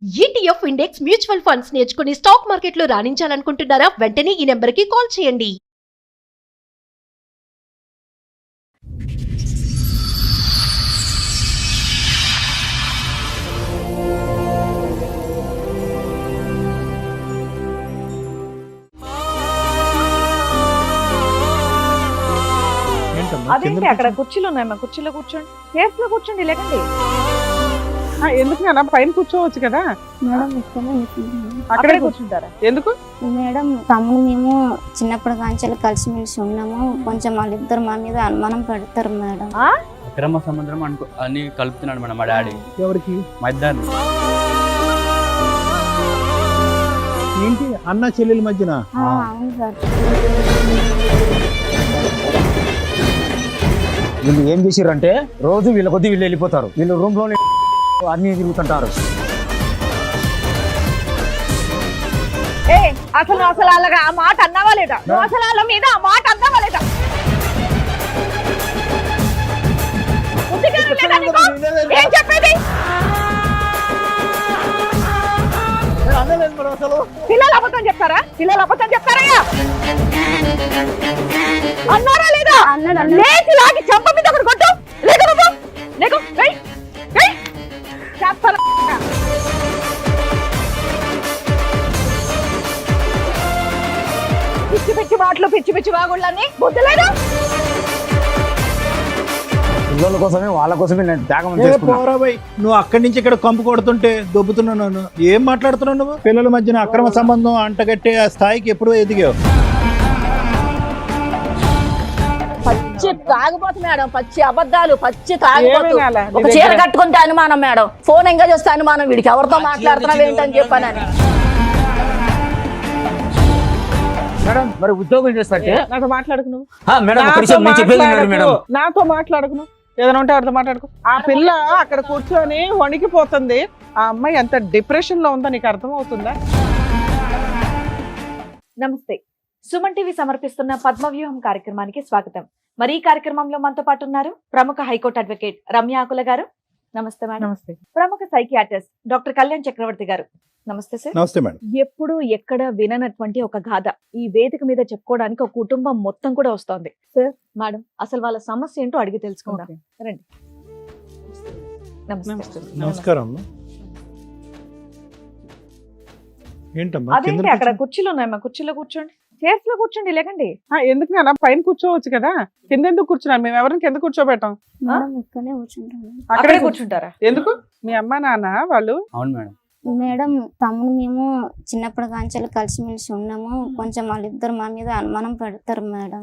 ETF index mutual funds నేర్చుకుని stock మార్కెట్లో రాణించాలనుకుంటున్నారా? వెంటనే ఈ నెంబర్కి కాల్ చేయండి. అదేంటి అక్కడ కుర్చీలు ఉన్నాయమ్మా, కుర్చీలో కూర్చోండి, సేఫ్ లో కూర్చోండి, లేకండి. ఎందుకు అన్న పైన కూర్చోవచ్చు కదా మేడం ఇక్కడే కూర్చుంటాం. అక్కడే కూర్చుంటారా? ఎందుకు మేడం తమ్ముడు మేము చిన్నప్పుడు కాంచెలు కలిసిమెలిసి ఉన్నాము, కొంచెం వాళ్ళిద్దరు మా మీద అనుమానం పెడతారు మేడం. అక్రమ సంబంధం అని కలుపుతున్నాడు మేడం మా డాడీ. ఎవరికి? మా ఇద్దరిని. ఏంటి అన్న చెల్లెల మధ్యన? అవును సార్. వీళ్ళు ఏం చేసిర్రంటే రోజు వీళ్ళ కొద్ది వీళ్ళు వెళ్ళిపోతారు, వీళ్ళు రూమ్ లో అన్ని తిరుగుతుంటారు. అసలు అలాగా ఆ మాట అన్నావా లేదా? అసలు వాళ్ళ మీద ఆ మాట అన్నావా లేదా? ఏం చెప్పేది? పిల్లలు అబద్ధం చెప్తారా? పిల్లలు అబద్ధం చెప్తారయ్యా? అన్నారా లేదా? లేచి లాగి చెంప మీద ఒకటి కొట్టు. లేకు నువ్వు, లేకు. చెప్తారా? పిచ్చి పిచ్చి మాటలు, పిచ్చి పిచ్చి బాగుళ్ళని బుద్ధి లేదా? పిల్లల కోసమే వాళ్ళ కోసమే నేను త్యాగం ఏ చేసుకున్నా. పోరా బై, నువ్వు అక్కడి నుంచి ఇక్కడ కంపు కొడుతుంటే దొబ్బుతున్నాను. ఏం మాట్లాడుతున్నావు నువ్వు? పిల్లల మధ్యన అక్రమ సంబంధం అంటగట్టే ఆ స్థాయికి ఎప్పుడు ఎదిగావు? పచ్చి తాగుబోతు మేడం, పచ్చి అబద్ధాలు, పచ్చి తాగుబోతు. ఏమీ కాలే. ఒక చీర కట్టుకుంటే అనుమానం మేడం, ఫోన్ ఎంగేజ్ వస్తే అనుమానం, వీడికి ఎవరితో మాట్లాడుతున్నావు ఏంటని చెప్పానని. మేడం మరి ఉద్యోగం చేస్తారంటే నాతో మాట్లాడుకు నువ్వు. మేడం ఒక విషయం నేను చెప్పేది వినండి మేడం. నాతో మాట్లాడుకు నువ్వు. ఏదైనా ఉంటే వాడితో మాట్లాడుకో. ఆ పిల్ల అక్కడ కూర్చొని వణికిపోతుంది. ఆ అమ్మాయి ఎంత డిప్రెషన్ లో ఉందో నీకు అర్థం అవుతుందా? నమస్తే. సుమన్ టీవీ సమర్పిస్తున్న పద్మవ్యూహం కార్యక్రమానికి స్వాగతం. మరి ఈ కార్యక్రమంలో మనతో పాటు ఉన్నారు ప్రముఖ హైకోర్టు అడ్వకేట్ రమ్య ఆకుల గారు. నమస్తే మేడం. నమస్తే. ప్రముఖ సైకియాట్రిస్ట్ డాక్టర్ కళ్యాణ్ చక్రవర్తి గారు. నమస్తే సార్. నమస్తే మేడం. ఎప్పుడు ఎక్కడ విననటువంటి ఒక గాథ ఈ వేదిక మీద చెప్పుకోవడానికి ఒక కుటుంబం మొత్తం కూడా వస్తోంది. సార్, మేడం, అసలు వాళ్ళ సమస్య ఏంటో అడిగి తెలుసుకుందాం. రండి. నమస్తే. నమస్కారం అమ్మా. ఏంటమ్మా? అదేంటి అక్కడ కుర్చీలు ఉన్నాయమ్మా, కుర్చీలో కూర్చోండి, సేఫ్ లో కూర్చోండి, లేకండి. ఎందుకు అన్న పైన కూర్చోవచ్చు కదా, కింద ఎందుకు కూర్చున్నాను? మేము ఎవరిని కింద కూర్చోబెట్టాం, మేడం ఇక్కడే కూర్చుంటాం. అక్కడే కూర్చుంటారా? ఎందుకు? మీ అమ్మ నాన్న వాళ్ళు? అవును మేడం. మేడం తమ్ముడు మేము చిన్నప్పుడు కాంచెలు కలిసిమెలిసి ఉన్నాము, కొంచెం వాళ్ళిద్దరు మా మీద అనుమానం పెడతారు మేడం.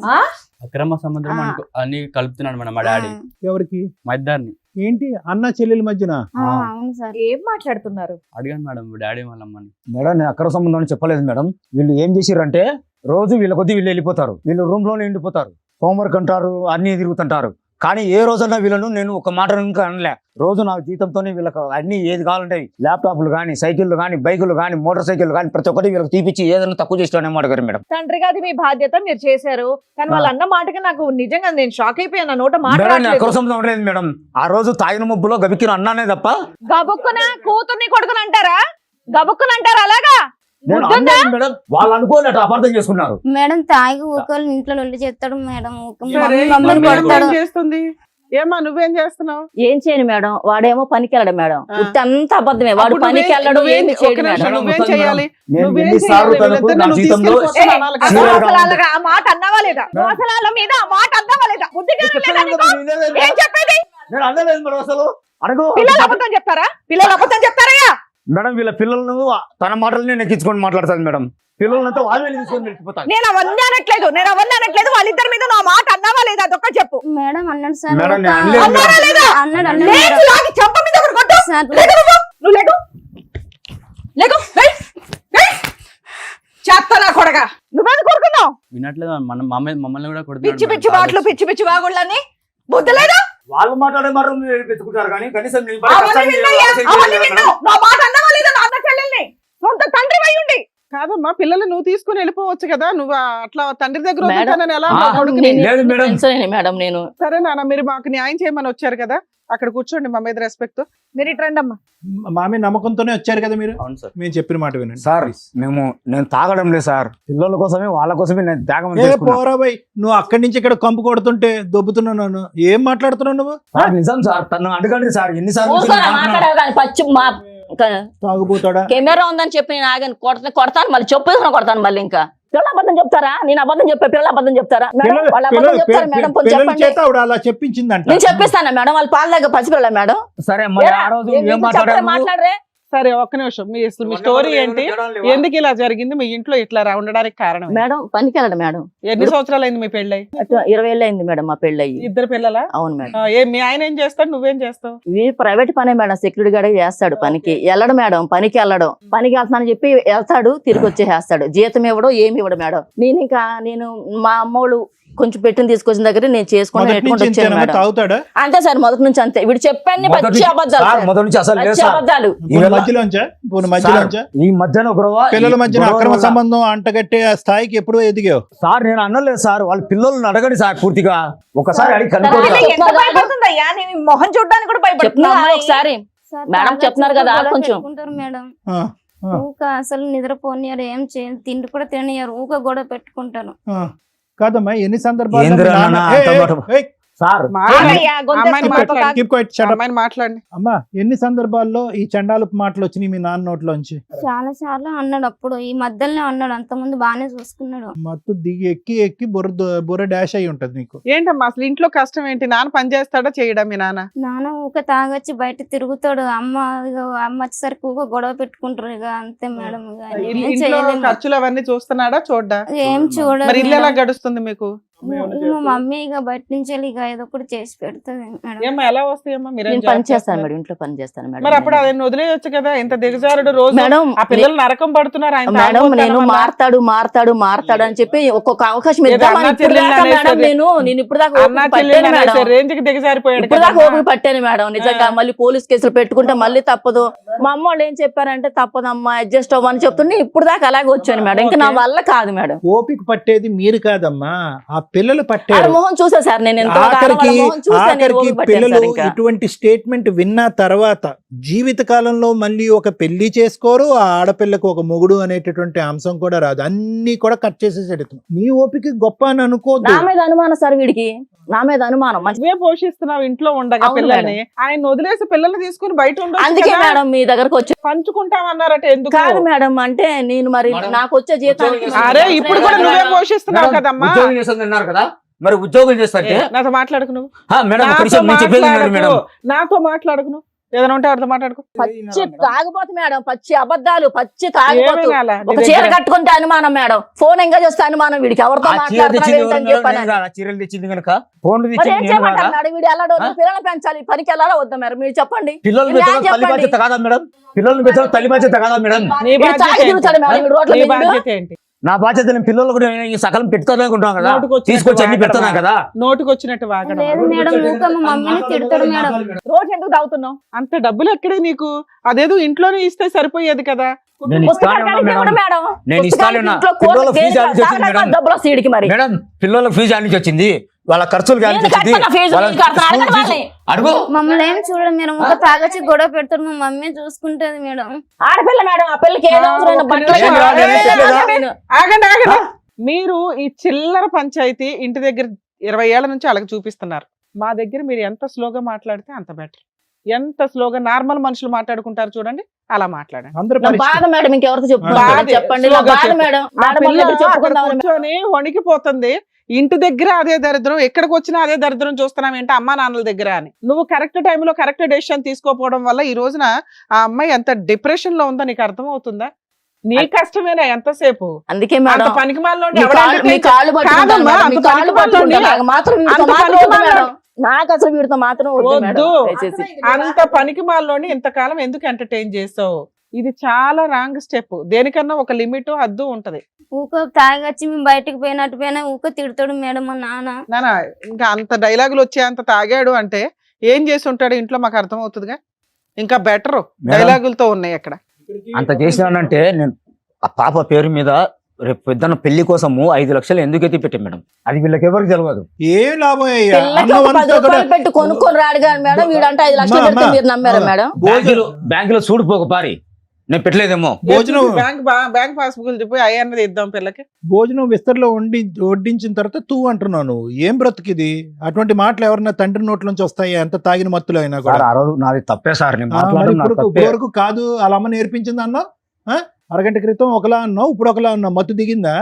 అక్రమ సంబంధం అని కలుపుతున్నాడు మేడం మా డాడీ. ఎవరికి? మా ఇద్దరిని. ఏంటి అన్న చెల్లెల మధ్యన? అవును సార్. ఏం మాట్లాడుతున్నారు? అడిగాను మేడం డాడీ వాళ్ళ అమ్మని. మేడం నేను అక్రమ సంబంధం అని చెప్పలేదు మేడం. వీళ్ళు ఏం చేసిర్రంటే రోజు వీళ్ళ కొద్ది వీళ్ళు వెళ్ళిపోతారు, వీళ్ళు రూమ్ లోనే ఉండిపోతారు, హోంవర్క్ అంటారు, అన్ని తిరుగుతుంటారు. కానీ ఏ రోజన్నా వీళ్ళను నేను ఒక మాట ఇంకా అనలే. రోజు నా జీతంతోనే వీళ్ళకి అన్ని ఏది కావాలంటే ల్యాప్టాప్లు కానీ, సైకిళ్ళు కానీ, బైకులు కానీ, మోటార్ సైకిల్ కానీ ప్రతి ఒక్కటి వీళ్ళకి తీపిచ్చి ఏదైనా తక్కువ చేస్తానే మాట గారు మేడం. తండ్రిగా అది మీ బాధ్యత, మీరు చేశారు. కానీ వాళ్ళు అన్న మాటకి నాకు నిజంగా నేను షాక్ అయిపోయాను. నా నోట మేడం అక్రమ సంబంధం అనలేదు మేడం. ఆ రోజు తాగిన మబ్బులో గబిక్కిన అన్నానే తప్ప. గబుక్కున కూతుర్ని కొడుకుని అంటారా? గబుక్కుని అంటారా? అలాగా మేడం వాళ్ళు అనుకోలేట అపార్థం చేసుకున్నారు. మేడం తాగి ఒకళ్ళు ఇంట్లో లొల్లి చేస్తాడు మేడం, సరే, మమ్మల్ని ఇప్పుడు కొడతాడు. ఏం చేస్తుంది? ఏమా నువ్వేం చేస్తున్నావు? ఏం చేయను మేడం, వాడేమో పనికి వెళ్ళడం మేడం, ఉత్తి అంత అబద్ధమే. వాడు అప్పుడు పనికి వెళ్ళడం ఏమి చేయడు మేడం. నువ్వేం చేయాలి? నేను నువ్వేం ఎన్నిసార్లు చేయాలి? తనకు నా నువ్వు జీతంలో తీసుకెళ్ళి అనాలి కదా. అసలు అలాగా ఆ మాట అన్నావా లేదా? అసలు వాళ్ళ మీద ఆ మాట అన్నావా లేదా? బుద్ధిగా లేదా నీకు? ఏం చెప్పేది? నేను అనలేదు మేడం. అసలు అడుగు. పిల్లలు అబద్ధం చెప్తారా? పిల్లలు అబద్ధం చెప్తారయ్యా? మేడం వీళ్ళ పిల్లలను తన మాటలనే నెక్కించుకొని మాట్లాడతాను మేడం. పిల్లలంతా వాళ్ళే తీసుకొని వెళ్ళిపోతాను. నేను అవన్నీ అనట్లేదు. వాళ్ళిద్దరి మీద నా మాట అన్నావా లేదా? అదొక్క చెప్పు. మేడం అన్నాడు సార్. మేడం నేను అనలేదు మేడం. అన్నారా లేదా? అన్నాడు లేచి లాగి చెంప మీద ఒకటి కొట్టు. సార్. లేకు నువ్వు లేకు. చెత్త నా కొడగా, నువ్వేది కొడుకున్నావు? వినట్లేదు మమ్మల్ని కూడా పిచ్చి పిచ్చి కొడుతున్నాడు. మాటలు, పిచ్చి పిచ్చి వాగుళ్ళని బుద్ధి లేదా? వాళ్ళు మాట్లాడే మాట మీరు పెట్టుకుంటారు కానీ కనీసం నేను అవన్నీ విన్నావు. నా మాట అన్నావా లేదా? నా అన్న చెల్లెల్ని సొంత తండ్రి అయి ఉండి. కాదు కాదమ్మా, పిల్లలు నువ్వు తీసుకుని వెళ్ళిపోవచ్చు కదా, నువ్వు అట్లా తండ్రి దగ్గర మేడం, వదులుతానని ఎలా ఆ, అన్నావు కొడుకుని? నేను లేదు మేడం. తెలుసునే మేడం నేను సరే నాన్న, మీరు మాకు న్యాయం చేయమని వచ్చారు కదా, అక్కడ కూర్చోండి, మా మీద రెస్పెక్ట్. మీరు ఇటు రండి అమ్మా. మా మీద నమ్మకంతోనే వచ్చారు కదా మీరు. అవును సార్. మేము చెప్పిన మాట వినండి సార్ please. నేను తాగడం లేదు సార్, పిల్లల కోసమే వాళ్ళ కోసమే నేను త్యాగం ఏ చేసుకున్నా. పోరా బై, నువ్వు అక్కడి నుంచి ఇక్కడ కంపు కొడుతుంటే దొబ్బుతున్నాను. ఏం మాట్లాడుతున్నావు నువ్వు? సార్ నిజం సార్, తను అడగండి సార్, ఎన్నిసార్లు ఊరుకోరా, మాట్లాడావు కానీ పచ్చి మా తాగుపోతాడా? కెమెరా ఉందని చెప్పి నేను ఆగాను, కొడతాను మళ్ళీ చెప్పు కొడతాను మళ్ళీ. ఇంకా పిల్లలు అబద్ధం చెప్తారా? నేను అబద్ధం చెప్పా, పిల్లలు అబద్ధం చెప్తారా మేడం? వాళ్ళు అబద్ధం చెప్తారా మేడం? కొంచెం పిల్లల చెప్పండి. చేత ఆవిడ అలా చెప్పించిందంట. నేను చెప్పిస్తాను మేడం, వాళ్ళ పాల దగ్గర పసిపిల్ల మేడం. సరే మరి ఆ రోజు ఏం మాట్లాడారు? మాట్లాడరే సరే ఒక్క నిమిషం, మీ స్టోరీ ఏంటి, ఎందుకు ఇలా జరిగింది, మీ ఇంట్లో ఇట్లా ఉండడానికి కారణం ఏంటి? మేడం పనికి వెళ్ళడు మేడం. ఎన్ని సంవత్సరాలు అయింది మీ పెళ్ళై? 20 ఏళ్ళు అయింది మేడం మా పెళ్ళి అయ్యి. ఇద్దరు పిల్లలా? అవును మేడం. మీ ఆయన ఏం చేస్తాడు, నువ్వేం చేస్తావు? ఇవి ప్రైవేట్ పనే మేడం, సెక్యూరిటీ గార్డ్ చేస్తాడు పనికి. వెళ్ళడు మేడం, పనికి వెళ్ళడం. పనికి వెళ్తానని చెప్పి వెళ్తాడు, తిరిగి వచ్చేస్తాడు. జీతం ఇవ్వడు, ఏమి ఇవ్వడు మేడం. నేను మా అమ్మోళ్ళు కొంచెం పెట్టిన తీసుకొచ్చిన దగ్గర నేను చేసుకుని మొదటి పెట్టుకుంటూ నుంచి వచ్చాను ఇంతేనా? మేడం. తాగుతాడా? అంతే సార్, మొదటి నుంచి అంతే. వీడు చెప్పాను పచ్చి అబద్ధాలు సార్, సార్. మొదటి నుంచి అసలు లేదు పచ్చి సార్. అబద్ధాలు. పోనీ మధ్యలోంచా? పోనీ మధ్యలోంచా? ఈ మధ్యన గొడవ, పిల్లల మధ్యన గొడవ అక్రమ వల్ల- సంబంధం అంటగట్టే ఆ స్థాయికి ఎప్పుడు ఎదిగావు? సార్ నేను అనలేదు సార్, వాళ్ళ పిల్లల్ని అడగండి సార్, పూర్తిగా ఒకసారి అడిగి కనుక్కోండి అదే సార్. ఎంత భయపడుతుందయ్యా, నేను మొహం చూడడానికి కూడా చెప్తున్నా భయపడుతున్నా. ఒకసారి సార్, మేడం తాగొచ్చి చెప్తున్నారు కదా, గొడవ కొంచెం. పెట్టుకుంటారు మేడం. ఆ, ఆ, ఊక అసలు నిద్రపోనియారు, ఏం చేయరు, తిండి కూడా తిననియారు, ఊక గొడవ పెట్టుకుంటారు. ఆ. కాదమ్మా, ఎన్ని సందర్భాల్లో ఏందిరా మీ నాన్న- నాన్న ఏయ్, అంత మాట? ఏయ్, సార్ ఆగయ్యా, గొంతెత్తి అమ్మాయిని మాతో మాట్లాడు. కాదు. keep quiet, shut up. అమ్మాయిని మాట్లాడండి. అమ్మా, ఎన్ని సందర్భాల్లో ఈ చండాలపు మాటలు వచ్చినాయి మీ నాన్న నోట్లోంచి? చాలా సార్లు అన్నాడు, అప్పుడు ఈ మధ్యలోనే అన్నాడు, అంతకుముందు బాగానే చూసుకున్నాడు. మత్తు దిగి ఎక్కి బుర్ర డాష్ అయి ఉంటది నీకు. ఏంటమ్మా అసలు ఇంట్లో కష్టం ఏంటి? నాన్న పని చేస్తాడా చేయడా మీ నాన్న? నాన్న ఊక తాగొచ్చి బయట తిరుగుతాడు, అమ్మ వచ్చేసరికి ఊక గొడవ పెట్టుకుంటారు, ఇక అంతే మేడం. ఇక ఏం ఇంట్లో చేయలేము. ఖర్చులు అవన్నీ చూస్తున్నాడా చూడ్డా? ఏం చూడదు మరి ఇల్లు ఎలా మేడం. గడుస్తుంది మీకు? ఇక మా మమ్మీ ఇక బయట నుంచి వెళ్ళి ఇక ఏదో ఒకటి చేసి పెడుతుంది మేడం. ఏమ్మా ఎలా వస్తాయమ్మా? మీరు నేను పని చేస్తాను మేడం, ఇంట్లో పని చేస్తాను మరి మేడం. అప్పుడు ఆయన వదిలేయచ్చు కదా, ఇంత దిగజారుడు రోజు మేడం ఆ పిల్లలు నరకం పడుతున్నారు ఆయన మేడం తాగుబోతున్న నేను వల్ల. మారతాడు అని చెప్పి ఒక్కొక్క అవకాశం ఏదో ఇద్దామని అన్నా ఇప్పుడు చెల్లెళ్ళు దాకా మేడం అనేసి నేను ఇప్పుడు దాకా అన్నా ఓపిక చెల్లెలు పట్టాను అనేసి మేడం. రేంజ్ కి దిగజారిపోయాడు ఇప్పుడు దాకా కదా. ఓపిక పట్టాను మేడం, నిజంగా. మళ్ళీ పోలీస్ కేసులు పెట్టుకుంటే మళ్ళీ తప్పదు. మా అమ్మ వాళ్ళు ఏం చెప్పారంటే తప్పదమ్మా, అడ్జస్ట్ అవ్వని చెప్తుంటే ఇప్పుడు దాకా అలాగే వచ్చాను మేడం. ఇంకా నా వల్ల కాదు మేడం. ఓపిక పట్టేది మీరు కాదమ్మా, ఆ పిల్లలు వాళ్ళ పట్టారు. మొహం చూసా సార్, నేను ఎంతో ఆఖరికి ఓపిక పట్టాను పిల్లలు సార్. ఇంకా ఇటువంటి స్టేట్మెంట్ విన్న తర్వాత జీవిత కాలంలో మళ్ళీ ఒక పెళ్లి చేసుకోరు, ఆ ఆడపిల్లకు ఒక మొగుడు అనేటటువంటి అంశం కూడా రాదు. అన్ని కూడా కట్ చేసేసాడు. నీ ఓపిక గొప్ప అని అనుకోద్దు. నా మీద అనుమానం సార్ వీడికి, నా మీద అనుమానం. నువ్వే పోషిస్తున్నావు ఇంట్లో ఉండగా అవును పిల్లల్ని, ఆయన వదిలేసి పిల్లల్ని తీసుకుని బయట అందుకే ఉండొచ్చు కదా. మేడం మీ దగ్గరకు వచ్చి. పంచుకుంటామన్నారట ఎందుకు? కాదు మేడం, అంటే నేను మరి నాకు వచ్చే జీతానికి అరే ఇప్పుడు కూడా నువ్వే పోషిస్తున్నావు కదమ్మా. ఉద్యోగం చేస్తుంది అన్నారు కదా, మరి ఉద్యోగం చేస్తే నాతో మాట్లాడుకు నువ్వు. మేడం ఒక నాతో నిమిషం నేను చెప్పేది వినండి మేడం. మాట్లాడకు. నాతో మాట్లాడుకు నువ్వు. ఏదైనా ఉంటే వాడితో మాట్లాడుకో. పచ్చి తాగుబోతు మేడం, పచ్చి అబద్ధాలు, పచ్చి తాగుబోతు. ఏమీ కాలా నీ ఒక చీర దగ్గర? కట్టుకుంటే అనుమానం మేడం, ఫోన్ ఎంగేజ్ వస్తే అనుమానం. వీడికి ఎవరితో ఆ చీర మాట్లాడుతున్నావు తెచ్చింది ఏంటని ఎవరు చెప్పాను. మేడం? ఆ చీరలు తెచ్చింది కనుక ఫోన్లు మరి తెచ్చింది ఏం నేను కదా. చేయమంటారు వీడు? ఎలా పిల్లలు పెంచాలి, పనికి వెళ్ళాలా వద్దా మేడం? మీరు చెప్పండి. పిల్లల్ని మీరు పెంచడం తల్లి చెప్పండి. బాధ్యత కాదా మేడం? పిల్లల్ని పెంచడం తల్లి బాధ్యత కాదా మేడం? నీ వీడు బాధ్యత తాగి ఏంటి? తిరుగుతాడు మేడం, వీడు రోడ్ల నీ మీద. బాధ్యత ఏంటి? నా బాధ్యత నేను పిల్లలు కూడా ఈ సకలం పెడతాను అనుకుంటున్నాను కదా, నోటికొచ్చినట్టు తీసుకొచ్చి అన్ని వాగడమా? పెడతాను కదా. నోటికొచ్చినట్టు వాగడం. లేదు మేడం, ఊక మా మమ్మీని తిడతాడు మేడం. రోజు ఎందుకు తాగుతున్నావు? అంత డబ్బులు ఎక్కడే నీకు? అదేదో ఇంట్లోనే ఇస్తే సరిపోయేది కదా. నేను ఇస్తానే పుస్తకాలు ఉన్నా కడిగితే కూడా మేడం. మేడం, నేను ఇస్తానే ఉన్నా. పుస్తకాలు ఇంట్లో పిల్లల ఫీజు దేనికి ఆడికి వచ్చింది తాగడానికి మేడం. డబ్బులు వస్తాయి వీడికి మరి. మేడం పిల్లల ఫీజు ఆడి నుంచి వచ్చింది, వాళ్ళ ఖర్చులు గాలి నేను వచ్చింది. కడతాను ఫీజు, వాళ్ళ నేను కడతాను, స్కూల్ అడగండి ఫీజు. వాళ్ళని. అడుగు. మమ్మల్ని ఏం చూడదు మేడం, ఊక తాగొచ్చి గొడవ పెడతాడు, మా మమ్మీ చూసుకుంటది మేడం. ఆడపిల్ల మేడం, ఆ పిల్లకి ఏదో అవసరమైన ఒక్క బట్టలు నిమిషం కావాలి. ఆగండి. నేను ఆగండి ఆగండి. మీరు ఈ చిల్లర పంచాయతీ ఇంటి దగ్గర 20 ఏళ్ల నుంచి అలాగ చూపిస్తున్నారు. మా దగ్గర మీరు ఎంత స్లోగా మాట్లాడితే అంత బెటర్. ఎంత స్లోగా నార్మల్ మనుషులు మాట్లాడుకుంటారు చూడండి, అలా మాట్లాడండి. అందరూ నా బాధ మేడం, ఇంకెవరితో చెప్పుకుంటారు బాధ చెప్పండి. నా స్లోగా బాధ చెప్పు. మేడం, ఆ మేడం పిల్ల వాళ్ళ దగ్గర అక్కడ చెప్పుకుందాం. కూర్చొని వణికిపోతుంది. ఇంటి దగ్గర అదే దరిద్రం, ఎక్కడికి వచ్చినా అదే దరిద్రం చూస్తున్నాం ఏంటి అమ్మా నాన్నల దగ్గర అని. నువ్వు కరెక్ట్ టైంలో కరెక్ట్ డెసిషన్ తీసుకోకపోవడం వల్ల ఈ రోజున ఆ అమ్మాయి ఎంత డిప్రెషన్ లో ఉందో నీకు అర్థం అవుతుందా? నీ కష్టమేనా ఎంతసేపు? అందుకే అంత మేడం పనికి మీ కాళ్ళు పట్టుకుంటాను కాదమ్మా, మేడం, అంత మీ కాళ్ళు పనికిమాలినోడిని. పట్టుకుంటాను. నాకు మాత్రం వీడితో అంత మాత్రం వద్దు పనికిమాలినోడిని. మేడం. నాకు అసలు వీడితో మాత్రం వద్దు మేడం, వద్దు. దయచేసి. అంత పనికి మాలోని ఇంతకాలం ఎందుకు ఎంటర్టైన్ చేసావు? ఇది చాలా రాంగ్ స్టెప్. దేనికన్నా ఒక లిమిట్ హద్దు ఉంటది. ఊక తాగొచ్చి మేము బయటకు పోయినట్టు పోయినా ఊక తిడతాడు మేడం మా నాన్న. నానా ఇంకా అంత డైలాగులు వచ్చే అంత తాగాడు అంటే ఏం చేసి ఉంటాడు ఇంట్లో మాకు అర్థం అవుతుందిగా. ఇంకా బెటర్ మేడం. డైలాగులతో ఉన్నాయి అక్కడ. అంత చేసినానంటే నేను ఆ పాప పేరు మీద రేపు పెద్దన్న పెళ్లి కోసము 5 లక్షలు ఎందుకు ఎత్తి పెట్టాం మేడం, అది వీళ్ళకి ఎవరికి తెలియదు. ఏం లాభం అయ్యా? పిల్లకి ఒక 10 రూపాయలు పెట్టి కొనుక్కొని రాడు కానీ మేడం, వీడంటే 5 లక్షలు అమ్మా, పెడితే మీరు నమ్మారా మేడం? బ్యాంకులో చూడిపోక పారి, నేను పెట్టలేదేమో. భోజనం బ్యాంక్ పాస్బుక్ చెప్పి అయ్యన్నది ఇద్దాం పిల్లకి. భోజనం విస్తరలో వడ్డించిన తర్వాత తూ అంటున్నావు నువ్వు. ఏం బ్రతుకిది? అటువంటి మాటలు ఎవరన్నా తండ్రి నోట్ల నుంచి వస్తాయి ఎంత తాగిన మత్తులో అయినా సార్ కూడా. ఆ రోజు నాది తప్పే సార్, నేను మరి మాట్లాడడం నాది ఇప్పుడు తప్పే. వరకు కాదు వాళ్ళ అమ్మ నేర్పించింది అన్నావు. అరగంట క్రితం ఒకలా అన్నావు, ఇప్పుడు ఒకలా అన్నావు. మత్తు దిగిందా?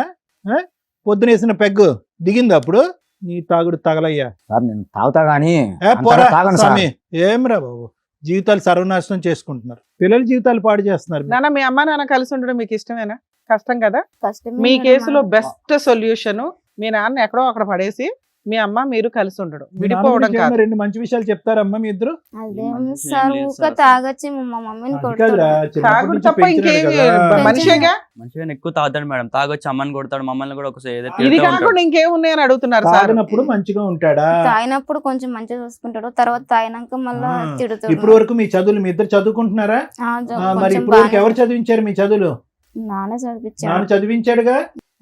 పొద్దునేసిన పెగ్గు దిగిందా? అప్పుడు నీ తాగుడు తగలయ్యా. సార్ నేను తాగుతా గానీ పోరా తాగను సార్. స్వామి. ఏమిరా బాబు, జీవితాలు సర్వనాశనం చేసుకుంటున్నారు, పిల్లల జీవితాలు పాడు చేస్తున్నారు. నాన్న మీ అమ్మ నాన్న కలిసి ఉండడం మీకు ఇష్టమేనా? కష్టం కదా. కష్టమే మీ మేడం. కేసులో బెస్ట్ సొల్యూషన్ మీ నాన్న ఎక్కడో అక్కడ పడేసి మీ అమ్మ మీరు కలిసి ఉండడం, మీ నాన్న విడిపోవడం గురించి కాదు. ఏమన్నా 2 మంచి విషయాలు చెప్తారమ్మా మీ ఇద్దరు? అదేం మంచి సార్ ఏం లేదు ఊక సార్. తాగొచ్చి మా మమ్మీని అది కాదురా, కొడతాడు. చిన్నప్పటి తాగుడు నుంచి తప్ప పెంచినాడు ఇంకేమి కదా. మనిషేగా. మంచిగా ఎక్కువ తాగుతాడు మేడం, తాగొచ్చి అమ్మని కొడతాడు, మమ్మల్ని కూడా ఒకసారి ఏదో ఇది తిడుతూ కాకుండా ఇంకేమున్నాయని అడుగుతున్నారు సార్. తాగినప్పుడు మంచిగా ఉంటాడా? తాగినప్పుడు కొంచెం మంచిగా చూసుకుంటాడు, తర్వాత తాగినాక మళ్ళా తిడుతాడు. ఇప్పుడు వరకు మీ చదువులు మీ ఇద్దరు చదువుకుంటున్నారా? మరి కొంచెం ఇప్పుడు వరకు బాగానే- ఎవరు చదివించారు మీ చదువులు? నాన్న చదివించాడు. నాన్న చదివించాడుగా.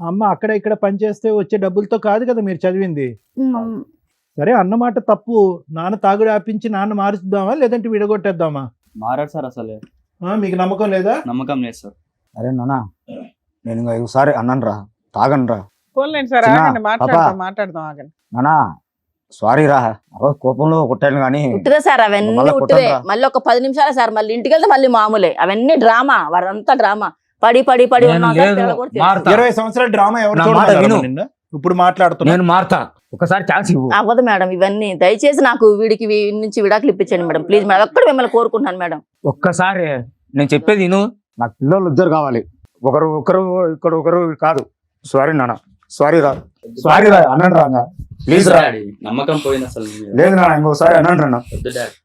అమ్మ అక్కడ ఇక్కడ పని చేస్తే వచ్చే డబ్బులతో కాదు కదా మీరు చదివింది. మమ్- సరే అన్నమాట తప్పు. నాన్న తాగుడు ఆపించి నాన్న మారుద్దామా లేదంటే విడగొట్టేద్దామా? మారాడు సార్, అసలు మీకు నమ్మకం లేదా? నమ్మకం లేదు సార్. అరే నాన్న నేను ఇంకా ఒకసారి అన్నాను రా, తాగను రా పోన్లేండి సార్, చిన్న ఆగండి, మాట్లాడదాం ఆగండి. నానా, సారీ రా, ఆ రోజు కోపంలో కొట్టాను కానీ ఉట్టిదే సార్, అవన్నీ మళ్ళా ఉట్టిదే. కొట్టండ్రా. మళ్ళీ ఒక 10 నిమిషాలే సార్, మళ్ళీ ఇంటికి వెళ్తే మళ్ళీ మామూలే. అవన్నీ డ్రామా, వారంతా డ్రామా. పడి పడి పడి నేను ఉన్నాక లేదు, పిల్లలు కూడా తెలుసు. మారుతా. 20 సంవత్సరాల డ్రామా ఎవరు నా మాట చూడమన్నారమ్మా విను. నిన్ను? ఇప్పుడు మాట్లాడుతున్నా. నేను మారుతా, ఒకసారి ఛాన్స్ ఇవ్వు. అవ్వదు మేడం ఇవన్నీ. దయచేసి నాకు వీడికి నుంచి విడాకులు ఇప్పించండి మేడం, ప్లీజ్ మేడం. ఒక్కడు మిమ్మల్ని కోరుకుంటున్నాను మేడం. ఒక్కసారి నేను చెప్పేది విను. నాకు పిల్లలు 2 కావాలి, ఒకరు ఇక్కడ ఒకరు కాదు. సారీ నాన్న, సారీ రా, సారీ రా అన్నాను రా, ప్లీజ్ రా. డాడీ నమ్మకం పోయింది అసలు నీ మీద. లేదు నాన్న, ఇంకోసారి అన్నాను రా, వద్దు డాడీ,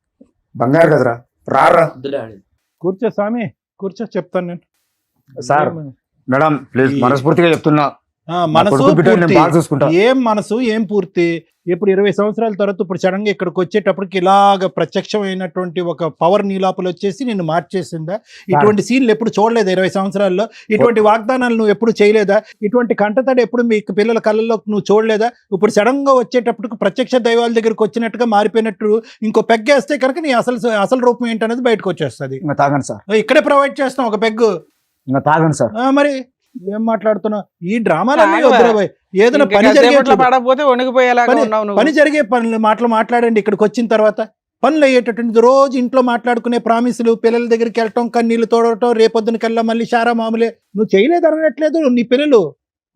బంగారు కదరా, రారా. వద్దు డాడీ. కూర్చో స్వామి, కూర్చో, చెప్తాను నేను. సార్ మేడం ప్లీజ్, మనస్ఫూర్తిగా చెప్తున్నా, మనసు కొడుకు బిడ్డని నేను పూర్తి. బాగా చూసుకుంటా. ఏం మనసు ఏం పూర్తి? ఇప్పుడు 20 సంవత్సరాల తర్వాత ఇప్పుడు సడన్ గా ఇక్కడికి వచ్చేటప్పటికి ఇలాగ ప్రత్యక్షమైనటువంటి ఒక పవర్ నీలాపలు వచ్చేసి నిన్ను మార్చేసిందా? ఇటువంటి సీన్లు ఎప్పుడు చూడలేదు 20 సంవత్సరాల్లో. ఇటువంటి వాగ్దానాలు నువ్వు ఎప్పుడు చేయలేదా? ఇటువంటి కంటతడి ఎప్పుడు మీ పిల్లల కళ్ళల్లో నువ్వు చూడలేదా? ఇప్పుడు సడన్ గా వచ్చేటప్పటికి ప్రత్యక్ష దైవాల దగ్గరికి వచ్చినట్టుగా మారిపోయినట్టు ఇంకో పెగ్గేస్తే కనుక నీ అసలు రూపం ఏంటనేది బయటకు వచ్చేస్తుంది. ఇంకా తాగండి సార్, ఇక్కడే ప్రొవైడ్ చేస్తాం ఒక పెగ్గు. ఇంకా తాగండి సార్. మరి ఏం మాట్లాడుతున్నావు? ఈ డ్రామాలన్నీ తాగవా? వద్దురా భయ్. ఏదైనా ఇంకా పని కాసేపట్లో జరిగే పడకపోతే వణికిపోయేలాగా ఉన్నావు నువ్వు. పని జరిగే మాటలు మాట్లాడండి. ఇక్కడికి వచ్చిన తర్వాత పనులు అయ్యేటటువంటి రోజు ఇంట్లో మాట్లాడుకునే ప్రామిసులు, పిల్లల దగ్గరికి వెళ్ళటం, కన్నీళ్లు తోడటం, రేపొద్దున కల్లా మళ్ళీ శారా మామూలే. నువ్వు చేయలేదు అనట్లేదు.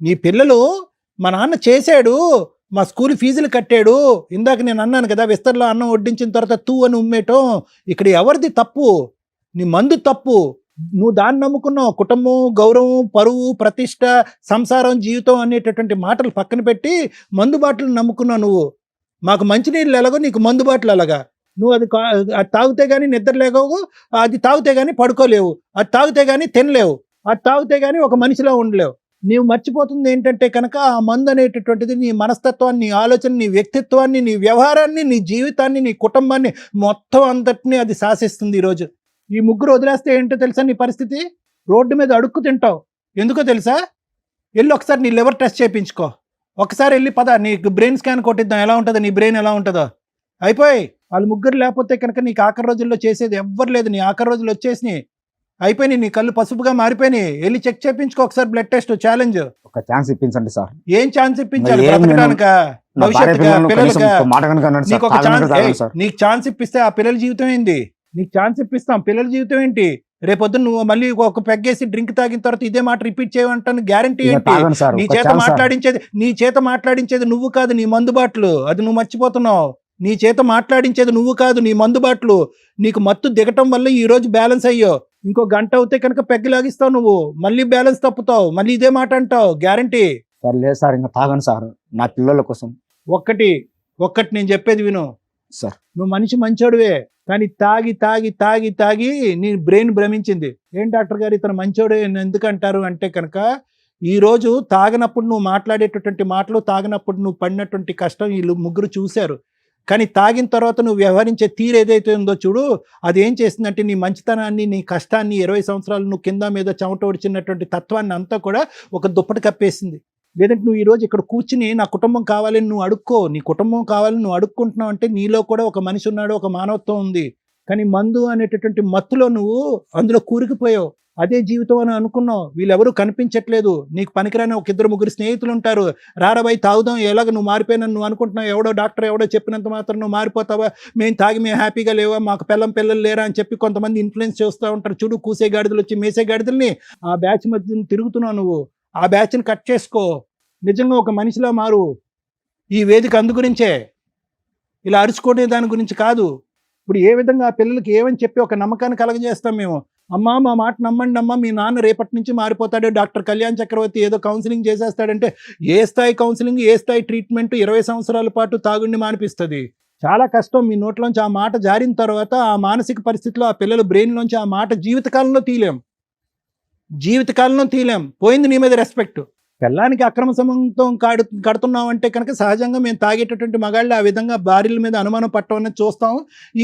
నీ పిల్లలు మా నాన్న చేశాడు, మా స్కూల్ ఫీజులు కట్టాడు. ఇందాక నేను అన్నాను కదా, విస్తర్లో అన్నం వడ్డించిన తర్వాత తూ అని ఉమ్మేయటం. ఇక్కడ ఎవరిది తప్పు? నీ మందు తప్పు. నువ్వు దాన్ని నమ్ముకున్నావు. కుటుంబం, గౌరవం, పరువు, ప్రతిష్ట, సంసారం, జీవితం అనేటటువంటి మాటలు పక్కన పెట్టి మందు బాటలు నమ్ముకున్నావు నువ్వు. మాకు మంచినీళ్ళు ఎలాగో నీకు మందు బాటలు అలాగా. నువ్వు అది తాగితే కానీ నిద్ర లేకవు, అది తాగితే కానీ పడుకోలేవు, అది తాగితే కానీ తినలేవు, అది తాగితే కానీ ఒక మనిషిలో ఉండలేవు. నీవు మర్చిపోతుంది ఏంటంటే కనుక ఆ మందు అనేటటువంటిది నీ మనస్తత్వాన్ని, నీ ఆలోచన, నీ వ్యక్తిత్వాన్ని, నీ వ్యవహారాన్ని, నీ జీవితాన్ని, నీ కుటుంబాన్ని మొత్తం అంతటినీ అది శాసిస్తుంది. ఈరోజు ఈ ముగ్గురు వదిలేస్తే ఏంటో తెలుసా నీ పరిస్థితి? రోడ్డు మీద అడుక్కు తింటావు. ఎందుకో తెలుసా? వెళ్ళి ఒకసారి నీ లివర్ టెస్ట్ చేయించుకో. ఒకసారి వెళ్ళి పద, నీకు బ్రెయిన్ స్కాన్ కొట్టిద్దాం, ఎలా ఉంటుందో నీ బ్రెయిన్ ఎలా ఉంటుందో. అయిపోయి వాళ్ళు ముగ్గురు లేకపోతే కనుక నీకు ఆఖరి రోజుల్లో చేసేది ఎవ్వరు లేదు. నీ ఆఖరి రోజులు వచ్చేసినాయి, అయిపోయినాయి, నీ కళ్ళు పసుపుగా మారిపోయినాయి. వెళ్ళి చెక్ చేయించుకో ఒకసారి, బ్లడ్ టెస్ట్ ఛాలెంజ్. ఒక ఛాన్స్ ఇప్పించండి సార్. ఏం ఛాన్స్ ఇప్పించాలి? ఏం బ్రతకడానిక, నా భార్య భవిష్యత్తుగా, పిల్లలను కనీసం పిల్లలుగా? ఒక మాట కనుక అనండి సార్, నీకు ఒక తాగనక తాగండి ఛాన్స్, సార్. నీకు ఛాన్స్ ఇప్పిస్తే ఆ పిల్లల జీవితం ఏంది? నీకు ఛాన్స్ ఇప్పిస్తాం, పిల్లల జీవితం ఏంటి? రేపొద్దున నువ్వు మళ్ళీ ఒక పెగ్గేసి డ్రింక్ తాగిన తర్వాత ఇదే మాట రిపీట్ చేయమంటాను గ్యారంటీ ఇంకా ఏంటి? తాగండి సార్, నీ ఒక చేత ఛాన్స్ సార్. మాట్లాడించేది నువ్వు కాదు, నీ మందు బాటలు. అది నువ్వు మర్చిపోతున్నావు. నీ చేత మాట్లాడించేది నువ్వు కాదు, నీ మందు బాటలు. నీకు మత్తు దిగటం వల్ల ఈ రోజు బ్యాలెన్స్ అయ్యో. ఇంకో గంట అవుతే కనుక పెగ్గు లాగిస్తావు నువ్వు, మళ్ళీ బ్యాలెన్స్ తప్పుతావు, మళ్ళీ ఇదే మాట అంటావు గ్యారంటీ. సార్ లేదు సార్, ఇంకా తాగండి సార్, నా పిల్లల కోసం. ఒక్కటి నేను చెప్పేది విను సార్. నువ్వు మనిషి మంచోడువే, కానీ తాగి తాగి తాగి తాగి నీ బ్రెయిన్ భ్రమించింది. ఏం డాక్టర్ గారు ఇతను మంచోడే ఎందుకు అంటారు అంటే కనుక, ఈ రోజు తాగినప్పుడు నువ్వు మాట్లాడేటటువంటి మాటలు, తాగినప్పుడు నువ్వు పడినటువంటి కష్టం వీళ్ళు ముగ్గురు చూశారు. కానీ తాగిన తర్వాత నువ్వు వ్యవహరించే తీరు ఏదైతే ఉందో చూడు, అది ఏం చేసిందంటే నీ మంచితనాన్ని, నీ కష్టాన్ని, 20 సంవత్సరాలు నువ్వు కింద మీద చెమట ఒడిచినటువంటి తత్వాన్ని అంతా కూడా ఒక దుప్పటి కప్పేసింది. లేదంటే నువ్వు ఈరోజు ఇక్కడ కూర్చుని నా కుటుంబం కావాలని నువ్వు అడుక్కో, నీ కుటుంబం కావాలని నువ్వు అడుక్కుంటున్నావు అంటే నీలో కూడా ఒక మనిషి ఉన్నాడు, ఒక మానవత్వం ఉంది. కానీ మందు అనేటటువంటి మత్తులో నువ్వు అందులో కూరుకుపోయావు. అదే జీవితం అని అనుకున్నావు. వీళ్ళెవరూ కనిపించట్లేదు. నీకు పనికిరాని ఒక 2-3 స్నేహితులు ఉంటారు. రారాబాయి తాగుదాం, ఎలాగ నువ్వు మారిపోయినని నువ్వు అనుకుంటున్నావు. ఎవడో డాక్టర్ ఎవడో చెప్పినంత మాత్రం నువ్వు మారిపోతావా? మేము తాగి మేము హ్యాపీగా లేవా, మాకు పిల్లలు లేరా అని చెప్పి కొంతమంది ఇన్ఫ్లుయెన్స్ చేస్తూ ఉంటారు. చూడు, కూసే గాడిదలు వచ్చి మేసే గాడిదల్ని ఆ బ్యాచ్ మధ్య తిరుగుతున్నావు నువ్వు. ఆ బ్యాచ్ని కట్ చేసుకో, నిజంగా ఒక మనిషిలా మారు. ఈ వేదిక అందు గురించే, ఇలా అరుచుకునే దాని గురించి కాదు. ఇప్పుడు ఏ విధంగా ఆ పిల్లలకి ఏమని చెప్పి ఒక నమ్మకాన్ని కలగజేస్తాం మేము. అమ్మా మా మాట నమ్మండి అమ్మా, మీ నాన్న రేపటి నుంచి మారిపోతాడు, డాక్టర్ కళ్యాణ్ చక్రవర్తి ఏదో కౌన్సిలింగ్ చేసేస్తాడంటే ఏ స్థాయి కౌన్సిలింగ్, ఏ స్థాయి ట్రీట్మెంట్ 20 సంవత్సరాల పాటు తాగుడిని మానిపిస్తుంది. చాలా కష్టం. మీ నోట్లోంచి ఆ మాట జారిన తర్వాత ఆ మానసిక పరిస్థితిలో ఆ పిల్లల బ్రెయిన్లోంచి ఆ మాట జీవితకాలంలో తీలేం. పోయింది నీ మీద రెస్పెక్ట్. పిల్లానికి అక్రమ సంబంధం కడుతున్నాం అంటే కనుక సహజంగా మేము తాగేటటువంటి మగాళ్ళు ఆ విధంగా భార్యల మీద అనుమానం పట్టడం అనేది చూస్తాం.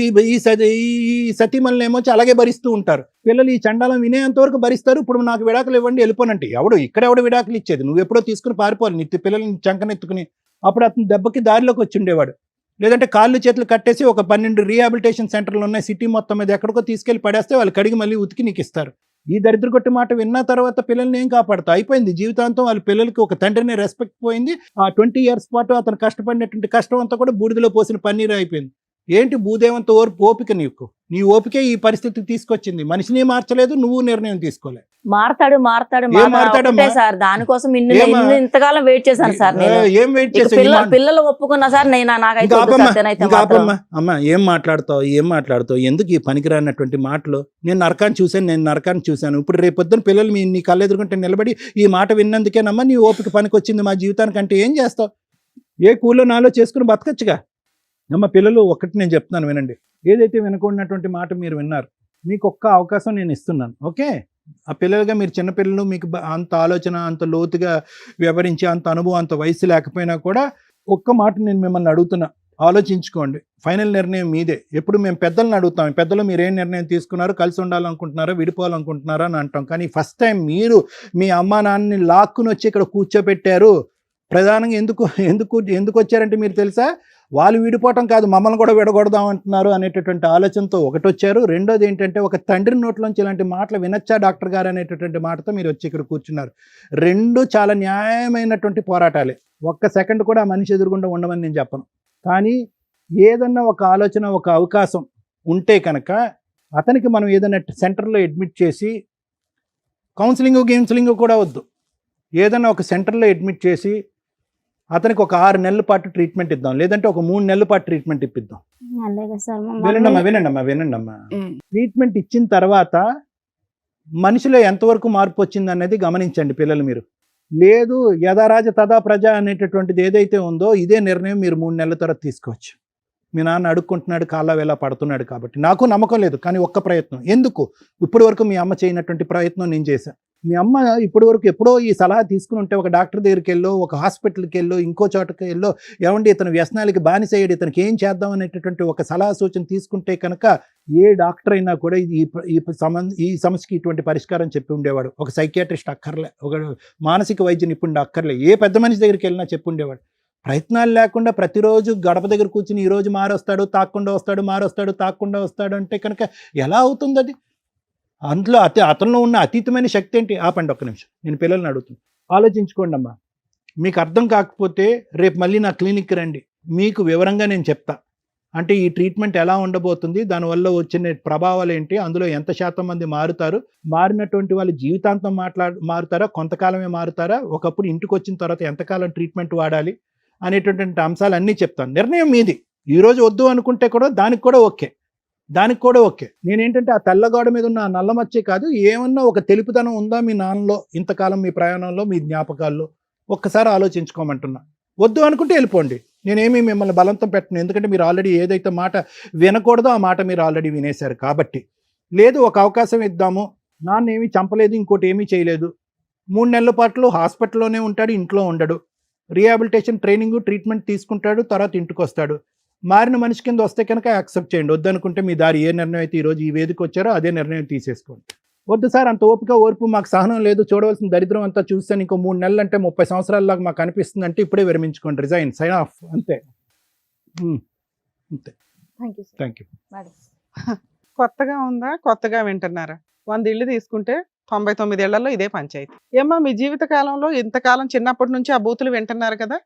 ఈ సతీమల్ని ఏమొచ్చి అలాగే భరిస్తూ ఉంటారు. పిల్లలు ఈ చండాలం వినేంతవరకు భరిస్తారు. ఇప్పుడు నాకు విడాకులు ఇవ్వండి వెళ్ళిపోనంటే ఎవడు విడాకులు ఇచ్చేది? నువ్వు ఎప్పుడో తీసుకుని పారిపోవాలి నీ పిల్లల్ని చంకనెత్తుకుని. అప్పుడు అతను దెబ్బకి దారిలోకి వచ్చి ఉండేవాడు. లేదంటే కాళ్ళు చేతులు కట్టేసి ఒక 12 రీహాబిలిటేషన్ సెంటర్లు ఉన్నాయి సిటీ మొత్తం మీద, ఎక్కడికో తీసుకెళ్ళి పడేస్తే వాళ్ళు కడిగి మళ్ళీ ఉతికి నీకు ఇస్తారు. ఈ దరిద్ర కొట్టి మాట విన్న తర్వాత పిల్లల్ని ఏం కాపాడుతా? అయిపోయింది జీవితాంతం. వాళ్ళ పిల్లలకి ఒక తండ్రిని రెస్పెక్ట్ పోయింది. ఆ 20 ఇయర్స్ పాటు అతను కష్టపడినటువంటి కష్టం అంతా కూడా బూడిదలో పోసిన పన్నీరు అయిపోయింది. ఏంటి భూదేవంత ఓపిక నీకు? నీ ఓపికే ఈ పరిస్థితికి తీసుకొచ్చింది. మనిషిని మార్చలేదు, నువ్వు నిర్ణయం తీసుకోలేదు. మారతాడు సార్. దానికోసం ఇంతకాలం వెయిట్ చేశాను సార్. ఏం వెయిట్ చేసి పిల్లలు ఒప్పుకున్నా సార్. అమ్మా ఏం మాట్లాడుతావు? ఎందుకు ఈ పనికిరానటువంటి మాటలు? నేను నరకాన్ని చూశాను. ఇప్పుడు రేపొద్దున పిల్లలు నీ కళ్ళు ఎదుర్కొంటే నిలబడి ఈ మాట విన్నందుకేనమ్మా నీ ఓపిక పనికొచ్చింది మా జీవితానికంటే ఏం చేస్తావు? ఏ కూలో నాలో చేసుకుని బతకచ్చుగా. అమ్మ పిల్లలు, ఒకటి నేను చెప్తున్నాను వినండి. ఏదైతే వినకూడనటువంటి మాట మీరు విన్నారు, మీకు ఒక్క అవకాశం నేను ఇస్తున్నాను. ఓకే, ఆ పిల్లలుగా మీరు చిన్నపిల్లలు, మీకు అంత ఆలోచన, అంత లోతుగా వివరించి అంత అనుభవం, అంత వయసు లేకపోయినా కూడా ఒక్క మాట నేను మిమ్మల్ని అడుగుతున్నా, ఆలోచించుకోండి. ఫైనల్ నిర్ణయం మీదే. ఎప్పుడు మేము పెద్దలను అడుగుతాం, పెద్దలు మీరు ఏం నిర్ణయం తీసుకున్నారు, కలిసి ఉండాలనుకుంటున్నారా, విడిపోవాలనుకుంటున్నారా అని అంటాం. కానీ ఫస్ట్ టైం మీరు మీ అమ్మా నాన్నని లాక్కుని వచ్చి ఇక్కడ కూర్చోబెట్టారు. ప్రధానంగా ఎందుకు వచ్చారంటే మీరు తెలుసా? వాళ్ళు విడిపోవటం కాదు, మమ్మల్ని కూడా విడగొడదాం అంటున్నారు అనేటటువంటి ఆలోచనతో ఒకటి వచ్చారు. రెండోది ఏంటంటే, ఒక తండ్రి నోట్లోంచి ఇలాంటి మాటలు వినొచ్చా డాక్టర్ గారు అనేటటువంటి మాటతో మీరు వచ్చి ఇక్కడ కూర్చున్నారు. రెండు చాలా న్యాయమైనటువంటి పోరాటాలే. ఒక్క సెకండ్ కూడా ఆ మనిషి ఎదురుగుండా ఉండమని నేను చెప్పను. కానీ ఏదన్నా ఒక ఆలోచన, ఒక అవకాశం ఉంటే కనుక అతనికి మనం ఏదైనా సెంటర్లో అడ్మిట్ చేసి, కౌన్సిలింగ్ కూడా వద్దు, ఏదైనా ఒక సెంటర్లో అడ్మిట్ చేసి అతనికి ఒక 6 నెలల పాటు ట్రీట్మెంట్ ఇద్దాం, లేదంటే ఒక 3 నెలల పాటు ట్రీట్మెంట్ ఇప్పిద్దాం. వినండమ్మా. ట్రీట్మెంట్ ఇచ్చిన తర్వాత మనిషిలో ఎంతవరకు మార్పు వచ్చింది అనేది గమనించండి పిల్లలు మీరు. లేదు యథారాజ తదా ప్రజ అనేటటువంటిది ఏదైతే ఉందో ఇదే నిర్ణయం మీరు 3 నెలల తర్వాత తీసుకోవచ్చు. మీ నాన్న అడుక్కుంటున్నాడు, కాళ్ళ వేళ పడుతున్నాడు కాబట్టి. నాకు నమ్మకం లేదు, కానీ ఒక్క ప్రయత్నం. ఎందుకు ఇప్పటి వరకు మీ అమ్మ చేయనటువంటి ప్రయత్నం నేను చేశాను. మీ అమ్మ ఇప్పటి వరకు ఎప్పుడో ఈ సలహా తీసుకుని ఉంటే, ఒక డాక్టర్ దగ్గరికి వెళ్ళో, ఒక హాస్పిటల్కి వెళ్ళో, ఇంకో చోటకి వెళ్ళో, ఏమండి ఇతను వ్యసనాలకి బానిసయ్యాడు, ఇతనికి ఏం చేద్దాం అనేటటువంటి ఒక సలహా సూచన తీసుకుంటే కనుక ఏ డాక్టర్ అయినా కూడా ఈ సమస్యకి ఇటువంటి పరిష్కారం చెప్పి ఉండేవాడు. ఒక సైకియాట్రిస్ట్ అక్కర్లే, ఒక మానసిక వైద్య నిపుణుడు అక్కర్లే, ఏ పెద్ద మనిషి దగ్గరికి వెళ్ళినా చెప్పి ఉండేవాడు. ప్రయత్నాలు లేకుండా ప్రతిరోజు గడప దగ్గర కూర్చుని ఈరోజు మారొస్తాడు, తాకుండా వస్తాడు, మారొస్తాడు, తాకుండా వస్తాడు అంటే కనుక ఎలా అవుతుంది అది? అందులో అతనిలో ఉన్న అతీతమైన శక్తి ఏంటి? ఆపండి ఒక్క నిమిషం, నేను పిల్లల్ని అడుగుతున్నాను. ఆలోచించుకోండి అమ్మా. మీకు అర్థం కాకపోతే రేపు మళ్ళీ నా క్లినిక్కి రండి, మీకు వివరంగా నేను చెప్తా. అంటే ఈ ట్రీట్మెంట్ ఎలా ఉండబోతుంది, దానివల్ల వచ్చిన ప్రభావాలు ఏంటి, అందులో ఎంత శాతం మంది మారుతారు, మారినటువంటి వాళ్ళు జీవితాంతం మారుతారా, కొంతకాలమే మారుతారా, ఒకప్పుడు ఇంటికి వచ్చిన తర్వాత ఎంతకాలం ట్రీట్మెంట్ వాడాలి అనేటువంటి అంశాలు అన్నీ చెప్తాను. నిర్ణయం మీది. ఈరోజు వద్దు అనుకుంటే కూడా దానికి కూడా ఓకే. నేనేంటంటే ఆ తెల్లగోడ మీద ఉన్న నల్ల మచ్చే కాదు, ఏమన్నా ఒక తెలుపుదనం ఉందా మీ నాన్నలో, ఇంతకాలం మీ ప్రయాణంలో, మీ జ్ఞాపకాల్లో ఒక్కసారి ఆలోచించుకోమంటున్నా. వద్దు అనుకుంటే వెళ్ళిపోండి, నేనేమి మిమ్మల్ని బలవంతం పెట్టను. ఎందుకంటే మీరు ఆల్రెడీ ఏదైతే మాట వినకూడదో ఆ మాట మీరు ఆల్రెడీ వినేశారు కాబట్టి. లేదు ఒక అవకాశం ఇద్దాము, నాన్న ఏమీ చంపలేదు, ఇంకోటి ఏమీ చేయలేదు, 3 నెలల పాటు హాస్పిటల్లోనే ఉంటాడు, ఇంట్లో ఉండడు, రీహాబిలిటేషన్ ట్రైనింగ్ ట్రీట్మెంట్ తీసుకుంటాడు, తర్వాత ఇంటికి వస్తాడు. మారిన మనిషి కింద వస్తే కనుక యాక్సెప్ట్ చేయండి. వద్దనుకుంటే మీ దారి ఏ నిర్ణయం అయితే ఈరోజు ఈ వేదిక వచ్చారో అదే నిర్ణయం తీసేసుకోండి. వద్దు సార్ అంత ఓపిక ఓర్పు మాకు సహనం లేదు, చూడవలసిన దరిద్రం అంతా చూస్తాను, ఇంకో 3 నెలలు అంటే 30 సంవత్సరాలలాగా మాకు అనిపిస్తుంది అంటే ఇప్పుడే విరమించుకోండి, రిజైన్, సైన్ ఆఫ్, అంతే. అంతే. Thank you. మేడం కొత్తగా ఉందా, కొత్తగా వింటున్నారా? 100 ఇళ్ళు తీసుకుంటే 99 ఏళ్లలో ఇదే పంచాయతీ. ఏమ్మా మీ జీవిత కాలంలో ఇంతకాలం చిన్నప్పటి నుంచి ఆ బూతులు వింటున్నారు కదా,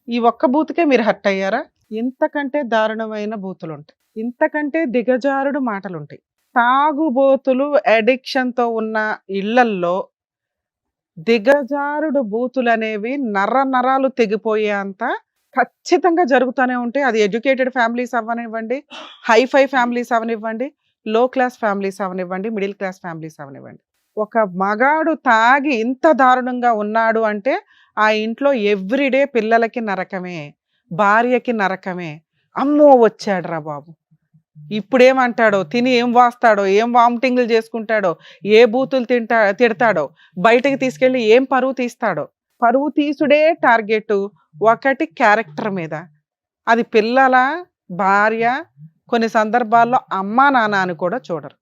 ఈ ఒక్క బూతుకే మీరు హర్ట్ అయ్యారా? ఇంతకంటే దారుణమైన బూతులు ఉంటాయి, ఇంతకంటే దిగజారుడు మాటలు ఉంటాయి. తాగుబోతులు అడిక్షన్ తో ఉన్న ఇళ్లల్లో దిగజారుడు బూతులు అనేవి నరాలు తెగిపోయేంత ఖచ్చితంగా జరుగుతూనే ఉంటాయి. అది ఎడ్యుకేటెడ్ ఫ్యామిలీస్ అవ్వనివ్వండి, హైఫై ఫ్యామిలీస్ అవనివ్వండి, లో క్లాస్ ఫ్యామిలీస్ అవనివ్వండి, మిడిల్ క్లాస్ ఫ్యామిలీస్ అవనివ్వండి. ఒక మగాడు తాగి ఇంత దారుణంగా ఉన్నాడు అంటే ఆ ఇంట్లో ఎవ్రీడే పిల్లలకి నరకమే, భార్యకి నరకమే. అమ్మో వచ్చాడురా బాబు, ఇప్పుడేమంటాడో, తిని ఏం వాస్తాడో, ఏం వామిటింగ్లు చేసుకుంటాడో, ఏ బూతులు తిడతాడో, బయటకు తీసుకెళ్ళి ఏం పరువు తీస్తాడో. పరువు తీసుడే టార్గెట్ ఒకటి క్యారెక్టర్ మీద. అది పిల్లల, భార్య, కొన్ని సందర్భాల్లో అమ్మా నాన్న అని కూడా చూడరు.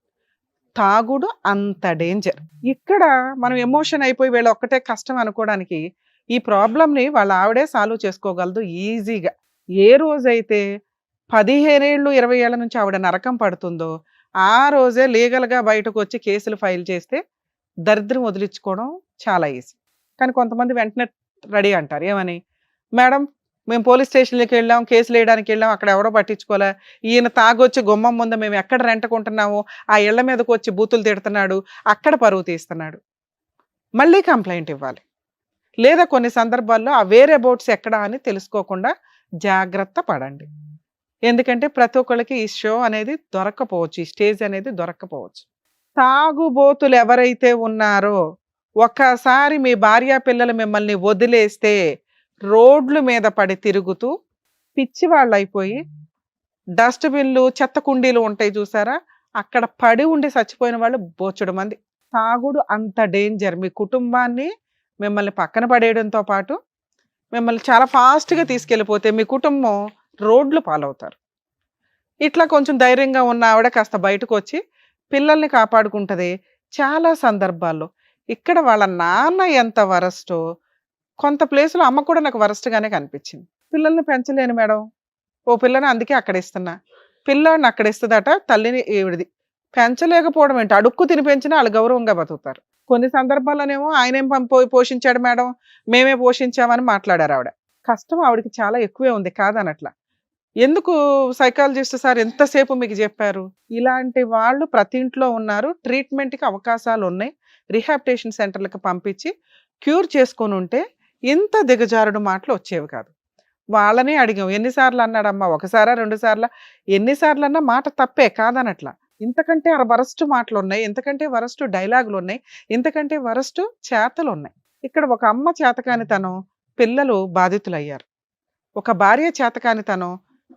తాగుడు అంత డేంజర్. ఇక్కడ మనం ఎమోషన్ అయిపోయి వీళ్ళ ఒక్కటే కష్టం అనుకోవడానికి ఈ ప్రాబ్లంని వాళ్ళ ఆవిడే సాల్వ్ చేసుకోగలదు ఈజీగా. ఏ రోజైతే 15 ఏళ్ళు 20 ఏళ్ల నుంచి ఆవిడ నరకం పడుతుందో ఆ రోజే లీగల్గా బయటకు వచ్చి కేసులు ఫైల్ చేస్తే దరిద్రం వదిలించుకోవడం చాలా ఈజీ. కానీ కొంతమంది వెంటనే రెడీ అంటారు, ఏమని, మేడం మేము పోలీస్ స్టేషన్కి వెళ్ళాం, కేసులు వేయడానికి వెళ్ళాం, అక్కడ ఎవరో పట్టించుకోలే, ఈయన తాగొచ్చి గుమ్మం ముందు మేము ఎక్కడ రెంటకుంటున్నాము ఆ ఇళ్ల మీదకి వచ్చి బూతులు తిడుతున్నాడు, అక్కడ పరువు తీస్తున్నాడు, మళ్ళీ కంప్లైంట్ ఇవ్వాలి. లేదా కొన్ని సందర్భాల్లో ఆ వేరే బోట్స్ ఎక్కడ అని తెలుసుకోకుండా జాగ్రత్త పడండి. ఎందుకంటే ప్రతి ఒక్కళ్ళకి ఈ షో అనేది దొరక్కపోవచ్చు, ఈ స్టేజ్ అనేది దొరక్కపోవచ్చు. తాగుబోతులు ఎవరైతే ఉన్నారో ఒక్కసారి మీ భార్య పిల్లలు మిమ్మల్ని వదిలేస్తే రోడ్ల మీద పడి తిరుగుతూ పిచ్చి వాళ్ళు అయిపోయి, డస్ట్బిన్లు చెత్త కుండీలు ఉంటాయి చూసారా, అక్కడ పడి ఉండి చచ్చిపోయిన వాళ్ళు బోచుడు మంది. తాగుడు అంత డేంజర్. మీ కుటుంబాన్ని మిమ్మల్ని పక్కన పడేయడంతో పాటు మిమ్మల్ని చాలా ఫాస్ట్గా తీసుకెళ్ళిపోతే మీ కుటుంబం రోడ్లు పాలవుతారు. ఇట్లా కొంచెం ధైర్యంగా ఉన్న ఆవిడ కాస్త బయటకు వచ్చి పిల్లల్ని కాపాడుకుంటుంది. చాలా సందర్భాల్లో ఇక్కడ వాళ్ళ నాన్న ఎంత వరస్టో, కొంత ప్లేస్లో అమ్మ కూడా నాకు వరస్ట్గానే కనిపించింది. పిల్లల్ని పెంచలేను మేడం, ఓ పిల్లని అందుకే అక్కడ ఇస్తున్నా, పిల్లాడిని అక్కడ ఇస్తుందట తల్లిని ఈవిడిది. పెంచలేకపోవడం ఏంటి, అడుక్కు తిని పెంచినా వాళ్ళు గౌరవంగా బతుకుతారు. కొన్ని సందర్భాల్లోనేమో ఆయనేం పోషించాడు మేడం, మేమే పోషించామని మాట్లాడారు ఆవిడ. కష్టం ఆవిడకి చాలా ఎక్కువే ఉంది కాదనట్లా. ఎందుకు సైకాలజిస్ట్ సార్ ఎంతసేపు మీకు చెప్పారు? ఇలాంటి వాళ్ళు ప్రతి ఇంట్లో ఉన్నారు. ట్రీట్మెంట్కి అవకాశాలు ఉన్నాయి, రిహాబిటేషన్ సెంటర్లకు పంపించి క్యూర్ చేసుకొని ఉంటే ఇంత దిగజారుడు మాటలు వచ్చేవి కాదు. వాళ్ళని అడిగాం, ఎన్నిసార్లు అన్నాడమ్మా, ఒకసారా 2 సార్లా, ఎన్నిసార్లు అన్నా మాట తప్పే కాదనట్లా. ఇంతకంటే వరస్ట్ మాటలు ఉన్నాయి, ఇంతకంటే వరస్ట్ డైలాగులు ఉన్నాయి, ఇంతకంటే వరస్ట్ చేతలు ఉన్నాయి. ఇక్కడ ఒక అమ్మ చేతకానితనం, పిల్లలు బాధితులయ్యారు. ఒక భార్య చేతకానితనం,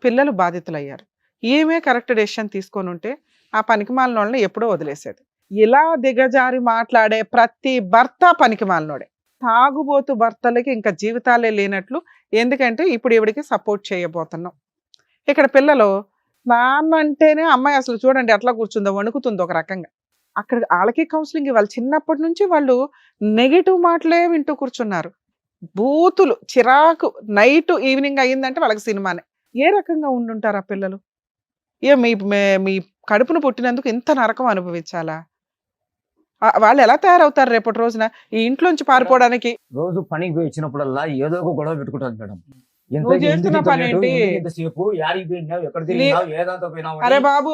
పిల్లలు బాధితులయ్యారు. ఈమె కరెక్ట్ డెసిషన్ తీసుకొని ఉంటే ఆ పనికిమాలిన వాళ్ళని ఎప్పుడో వదిలేసేది. ఇలా దిగజారి మాట్లాడే ప్రతి భర్త పనికిమాలినోడే. తాగుబోతు భర్తలకి ఇంకా జీవితాలే లేనట్లు. ఎందుకంటే ఇప్పుడు ఈవిడికి సపోర్ట్ చేయబోతున్నాం. ఇక్కడ పిల్లలు నాన్న అంటేనే అమ్మాయి అసలు చూడండి ఎట్లా కూర్చుందో, వణుకుతుందో ఒక రకంగా. అక్కడ వాళ్ళకి కౌన్సిలింగ్ ఇవ్వాలి. చిన్నప్పటి నుంచి వాళ్ళు నెగిటివ్ మాటలే వింటూ కూర్చున్నారు. బూతులు, చిరాకు, నైట్ ఈవినింగ్ అయ్యిందంటే వాళ్ళకి సినిమానే. ఏ రకంగా ఉండుంటారు ఆ పిల్లలు? మీ కడుపును పుట్టినందుకు ఇంత నరకం అనుభవించాలా? వాళ్ళు ఎలా తయారవుతారు రేపటి రోజున ఈ ఇంట్లోంచి పారిపోవడానికి? రోజు పనికి పోయి వచ్చినప్పుడల్లా ఏదో ఒక గొడవ పెట్టుకుంటాను మేడం. నువ్వు చేస్తున్న పని ఏంటి? అరే బాబు,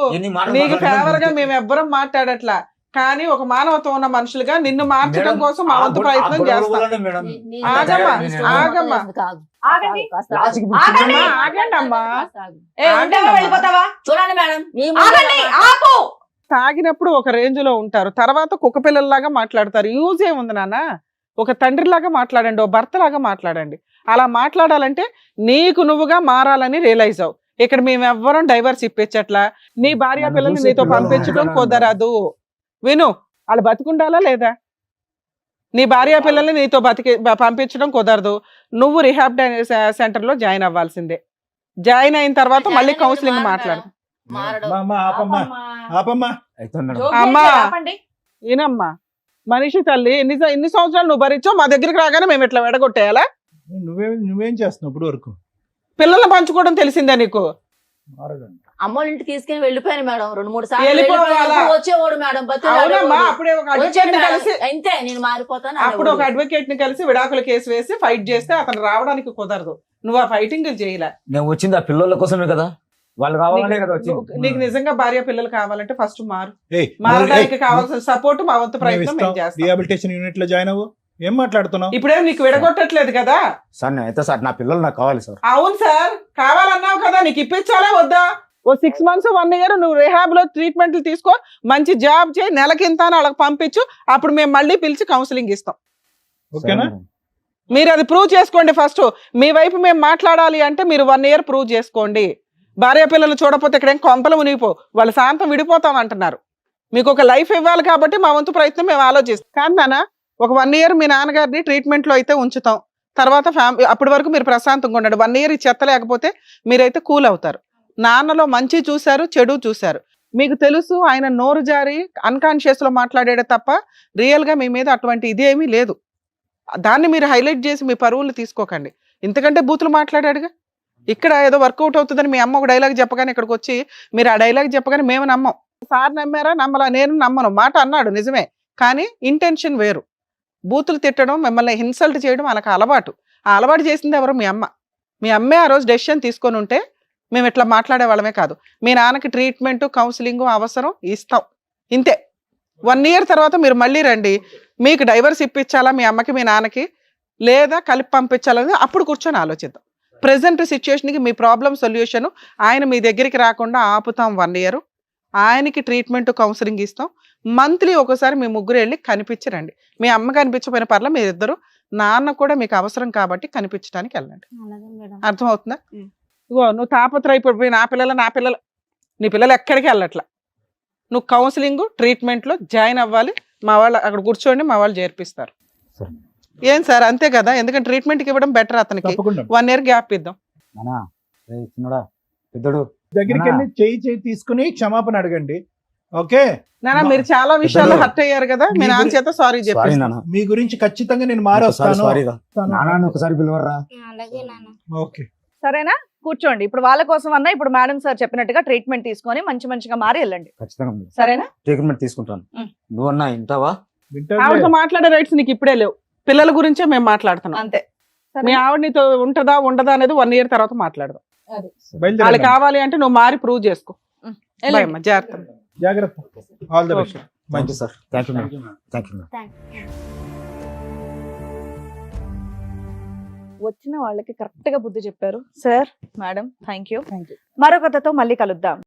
నీకు ఫేవర్ గా మేము ఎవ్వరం మాట్లాడట్లా, కానీ ఒక మానవత్వం ఉన్న మనుషులుగా నిన్ను మార్చడం కోసం మా వంతు ప్రయత్నం చేస్తాం. ఆగమ్మా, ఆగమ్మా, ఆగండి. ఆగండి అమ్మా. వెళ్ళిపోతావా? చూడండి మేడం, తాగినప్పుడు ఒక రేంజ్ లో ఉంటారు, తర్వాత కుక్క పిల్లల్లాగా మాట్లాడతారు. యూజ్ ఏముంది నాన్న? ఒక తండ్రిలాగా మాట్లాడండి, ఓ భర్తలాగా మాట్లాడండి. అలా మాట్లాడాలంటే నీకు నువ్వుగా మారాలని రియలైజ్ అవు. ఇక్కడ మేము ఎవ్వరం డైవర్స్ ఇప్పించట్లా. నీ భార్య పిల్లల్ని నీతో పంపించడం కుదరదు. విను, వాళ్ళు బతికుండాలా లేదా? నీ భార్య పిల్లల్ని నీతో పంపించడం కుదరదు. నువ్వు రిహాబ్ సెంటర్లో జాయిన్ అవ్వాల్సిందే. జాయిన్ అయిన తర్వాత మళ్ళీ కౌన్సిలింగ్ మాట్లాడు. ఆపమ్మా అయితే మేడం జోక్ అమ్మా. చేయట్లేదు, ఆపండి. ఈనమ్మా మనిషి తల్లి ఎన్ని సంవత్సరాలు నువ్వు భరించావు, మా దగ్గరికి రాగానే మేము ఇట్లా వెడగొట్టేయాలా? నువ్వేం చేస్తున్నావు ఇప్పుడు వరకు? పిల్లల్ని పంచుకోవడం తెలిసిందా నీకు? అమ్మోళ్ళ ఇంటికి తీసుకుని వెళ్ళిపోయాను మేడం 2-3 సార్లు వెళ్ళిపోవాలా? వెళ్ళిపోయాను. వచ్చేవాడు మేడం అవునమ్మా, అప్పుడే ఒక అడ్వకేట్ ని కలిసి అంతే నేను మారిపోతాను అప్పుడు ఒక అనేవాడు. అడ్వకేట్ ని కలిసి విడాకుల కేసు వేసి ఫైట్ చేస్తే అతను రావడానికి కుదరదు. నువ్వు ఆ ఫైటింగ్ చేయలే. నేను వచ్చింది ఆ పిల్లల కోసమే కదా, వాళ్ళు కావాలనే కదా వచ్చింది. నీకు నిజంగా భార్య పిల్లలు కావాలంటే ఫస్ట్ మారు. ఏయ్, మారడానికి కావాల్సిన సపోర్ట్ మా వంతు ప్రయత్నం మేము చేస్తాం. రిహాబిలిటేషన్ యూనిట్ లో జాయిన్ అవ్వు. ఏం మాట్లాడుతున్నావు? ఇప్పుడేం నీకు విడగొట్టట్లేదు కదా? సార్ అయితే సార్ నా పిల్లలు నాకు కావాలి సార్. అవును సార్, కావాలన్నావు కదా, నీకు ఇప్పించాలా వద్దా? ఓ 6 months 1 year నువ్వు రిహాబ్ లో ట్రీట్మెంట్లు తీసుకో, మంచి జాబ్ చేయి, నెలకింత అని వాళ్ళకి పంపించు, అప్పుడు మేము మళ్ళీ పిలిచి కౌన్సిలింగ్ ఇస్తాం. ఓకేనా? మీరు అది ప్రూవ్ చేసుకోండి ఫస్ట్. మీ వైపు మేము మాట్లాడాలి అంటే మీరు 1 year ప్రూవ్ చేసుకోండి. భార్య పిల్లలు చూడపోతే ఇక్కడ ఏం కొంపలు మునిగిపో, వాళ్ళు శాంతం విడిపోతాం అంటున్నారు. మీకు ఒక లైఫ్ ఇవ్వాలి కాబట్టి మా వంతు ప్రయత్నం మేము ఆలోచిస్తాం. కానీ నాన్న ఒక 1 year మీ నాన్నగారిని ట్రీట్మెంట్ లో అయితే ఉంచుతాం, తర్వాత ఫ్యామిలీ అప్పటి వరకు మీరు ప్రశాంతంగా ఉండండి. 1 year ఈ చెత్త లేకపోతే మీరైతే కూల్ అవుతారు. నాన్నలో మంచి చూశారు, చెడు చూశారు, మీకు తెలుసు. ఆయన నోరు జారి అన్కాన్షియస్ లో మాట్లాడాడే తప్ప రియల్ గా మీ మీద అటువంటి ఇదేమీ లేదు. దాన్ని మీరు హైలైట్ చేసి మీ పరువులు తీసుకోకండి. ఇంతకంటే బూతులు మాట్లాడాడుగా. ఇక్కడ ఏదో వర్కౌట్ అవుతుందని మీ అమ్మ ఒక డైలాగ్ చెప్పగానే ఇక్కడికి వచ్చి మీరు ఆ డైలాగ్ చెప్పగానే మేము నమ్మం. సార్ నమ్మారా? నమ్మలా? నేను నమ్మను. మాట అన్నాడు నిజమే, కానీ ఇంటెన్షన్ వేరు. బూతులు తిట్టడం, మిమ్మల్ని ఇన్సల్ట్ చేయడం వాళ్ళకి అలవాటు. ఆ అలవాటు చేసింది ఎవరు? మీ అమ్మ. మీ అమ్మే ఆ రోజు డెసిషన్ తీసుకొని ఉంటే మేము ఇట్లా మాట్లాడే వాళ్ళమే కాదు. మీ నాన్నకి ట్రీట్మెంట్ కౌన్సిలింగ్ అవసరం, ఇస్తాం, ఇంతే. 1 year తర్వాత మీరు మళ్ళీ రండి. మీకు డైవర్స్ ఇప్పించాలా మీ అమ్మకి మీ నాన్నకి, లేదా కలిపి పంపించాలని అప్పుడు కూర్చొని ఆలోచిద్దాం. ప్రజెంట్ సిచ్యువేషన్కి మీ ప్రాబ్లం సొల్యూషన్ ఆయన మీ దగ్గరికి రాకుండా ఆపుతాం 1 year. ఆయనకి ట్రీట్మెంట్ కౌన్సిలింగ్ ఇస్తాం. మంత్లీ ఒకసారి మీ ముగ్గురు వెళ్ళి కనిపించరండి. మీ అమ్మ కనిపించకపోయిన పర్లేదు, మీరిద్దరు నాన్న కూడా మీకు అవసరం కాబట్టి కనిపించడానికి వెళ్ళండి. అలాగే మేడం. అర్థమవుతుందా? ఇగో నువ్వు తాపత్రయపడిపోయి నా పిల్లలు నీ పిల్లలు ఎక్కడికి వెళ్ళట్లా. నువ్వు కౌన్సిలింగ్ ట్రీట్మెంట్లో జాయిన్ అవ్వాలి. మా వాళ్ళు అక్కడ కూర్చోండి, మా వాళ్ళు చేర్పిస్తారు. సరే. ఏం సార్, అంతే కదా? ఎందుకంటే ట్రీట్మెంట్కి ఇవ్వడం బెటర్. అతనికి తప్పకుండా 1 year గ్యాప్ ఇద్దాం. నానా చిన్నడా పెద్దడు దగ్గరికి వెళ్ళి చేయి తీసుకుని క్షమాపణ అడగండి. ఓకే, నాన్న మీరు చాలా విషయాల్లో పెద్దలు. హర్ట్ అయ్యారు కదా, మీ నాన్న చేత సారీ సారీ చెప్పి. నాన్న, మీ గురించి ఖచ్చితంగా నేను మారొస్తాను. సారీ రా నాన్న, ఒకసారి పిలవర్రా. అలాగే నాన్న. ఓకే, సరేనా? కూర్చోండి. ఇప్పుడు వాళ్ళ కోసం అన్నా ఇప్పుడు మేడం సార్ చెప్పినట్టుగా ట్రీట్మెంట్ తీసుకొని మంచిగా మారి వెళ్ళండి. ఖచ్చితంగా సరేనా? ట్రీట్మెంట్ తీసుకుంటాను. ఉం. నువ్వన్నా ఇంటావా? ఆవిడతో మాట్లాడే రైట్స్ నీకు ఇప్పుడే లేవు. పిల్లల గురించే మేము మాట్లాడుతున్నాం. అంతే. మీ ఆవిడ నీతో ఉంటదా ఉండదా అనేది 1 year తర్వాత మాట్లాడదాం. వాళ్ళు బయలుదేరాలి. కావాలి అంటే నువ్వు మారి ప్రూవ్ చేసుకో. వెళ్ళండి. బాయ్ అమ్మా, జాగ్రత్త. జాగ్రత్త. All the best. Thank you sir. Thank you madam. Thank you madam. వచ్చిన వాళ్ళకి కరెక్ట్ గా బుద్ధి చెప్పారు సార్, మేడం. Thank you. మరొకతో మళ్ళీ కలుద్దాం.